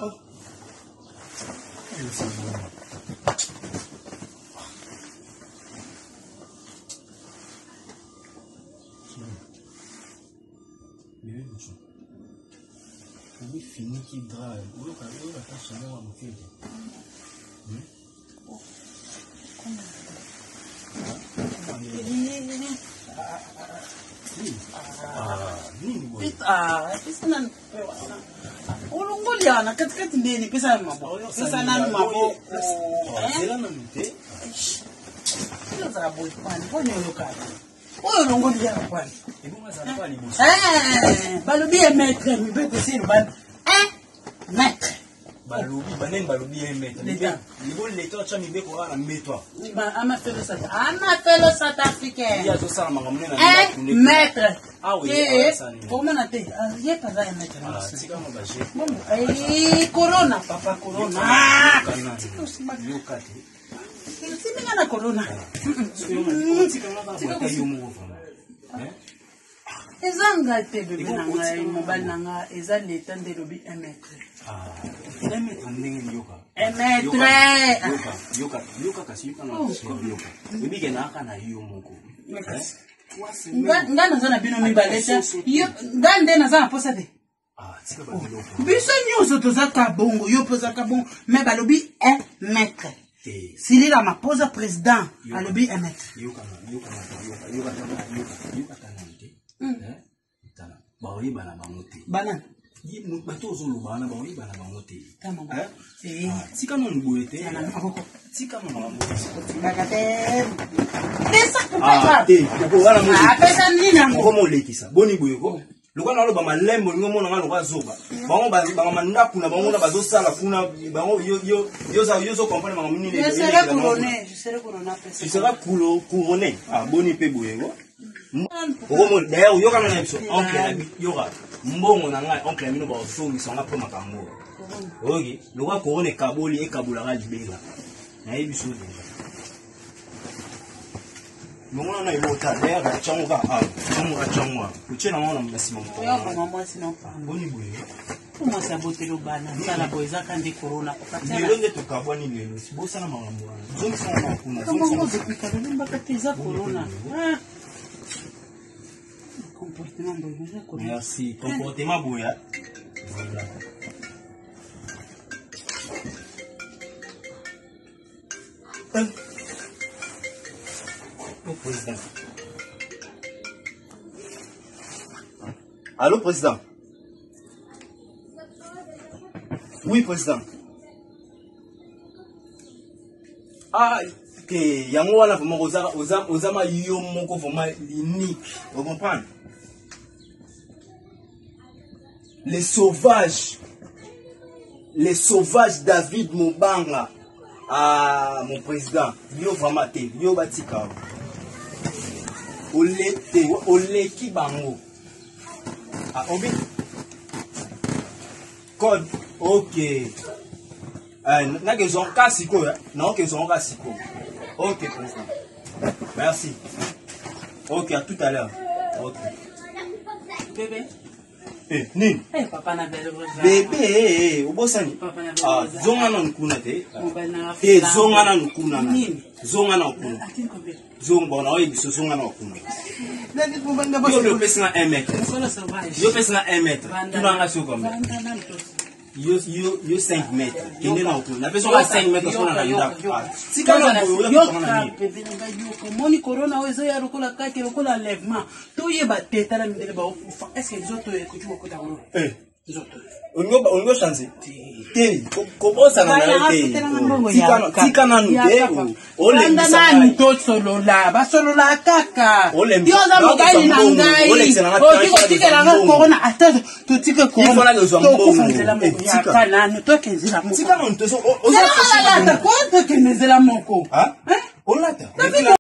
Oui, fini qui drague. Oui, quand même, la tâche est là, mon fils. Olongoliana katikati ndeni pesa mabo. Pesa nani mabo. Zela na mute. Kila za boy kwani bonyo lokala. Oyo olongoliana kwani. Ebonga za pali bosi. Balobi maître mi beko sir ban. Maître. Balobi banen balobi maître. Libo leto cha mi beko ala metwa. Ba ama felo South Africain. Ya zo sala mangamune na maître. Ah oui, comment on a dit? Il y a pas de maître. C'est comme un bâché. Bon, corona, papa, corona. C'est bien la corona. Ezanga te bébé nanga mobile nanga eza l'état de lobby un mètre. Un mètre ndenge yoka. Un mètre. Yoka kasi yoka na yoka. Bébé kenaka na yo moko. Nga naza na bino mibalete nga nde naza na posa te biso nyonso tozaka bongo yo pozaka bongo me balobi 1 mètre silila mapoza président alobi 1 mètre baoyebana bango te banana bato ozolobana baoyebana bango te tika nonu boye te tika nonu bango olekisa boni boyeko lokwa na loba malembo lingo mona nga lokwa zoba bango bangama ndaku na bango na bazosala kuna bango yo comprendre bango minini je serai couronné boni pe boyeko d'ailleurs yoka na biso oncle yoka mbongo na ngai oncle amino ba osongisa nga po makambo oki lokwa couronné kaboli ekabulaka libela na yebiso deja Mona na ibota d'ailleurs changuka changwa kuchena mona mnasima mko yo kwa mama sina pa boni boye kuma sabotelo bana sala boyeza kandi corona ni londe tukabwani lelo sibosa na magambo zomi sana kuna zomi sana kukalimba katiza corona comportement boyeza corona merci comportement boya voilà Président. Allô, président. Oui, président. Ah, que yango wana vraiment ozama yo moko vraiment unique. Vous comprenez? Les sauvages David Mobanga. Ah, mon président, yo vraiment te, yo batika. Ole ki bango. Ah, obi. Code. Ok. Na ke zon kasiko ya. Na ke zon kasiko. Ok, président. Merci. Ok, à tout à l'heure. Ok. Bébé. Nini? Papa na belle bébé, obosani. Ah, zonga na nkuna te. Zonga na nkuna na. Zonga na nkuna. Zonga na oyebiso zonga na nkuna. Yo pesa na 1 mètre. Yo pesa na 1 mètre. Tunanga soko mba. Yo 5 mètres. Kende na nkuna. Na pesa na 5 mètres sona na nda. Tika na yo moni corona ozo ya rokola kake rokola enlèvement. To yeba teta la mindele ba est-ce que les autres écoutez ko ta ngolo on go changer te comment ça na te tika na nde o le nani to solola ba solola kaka yo za mogali na ngai o tikela nga corona attends to tika corona to kufundela mo ya kana to kenzela mo tika na nto o za ko to kenzela moko on l'a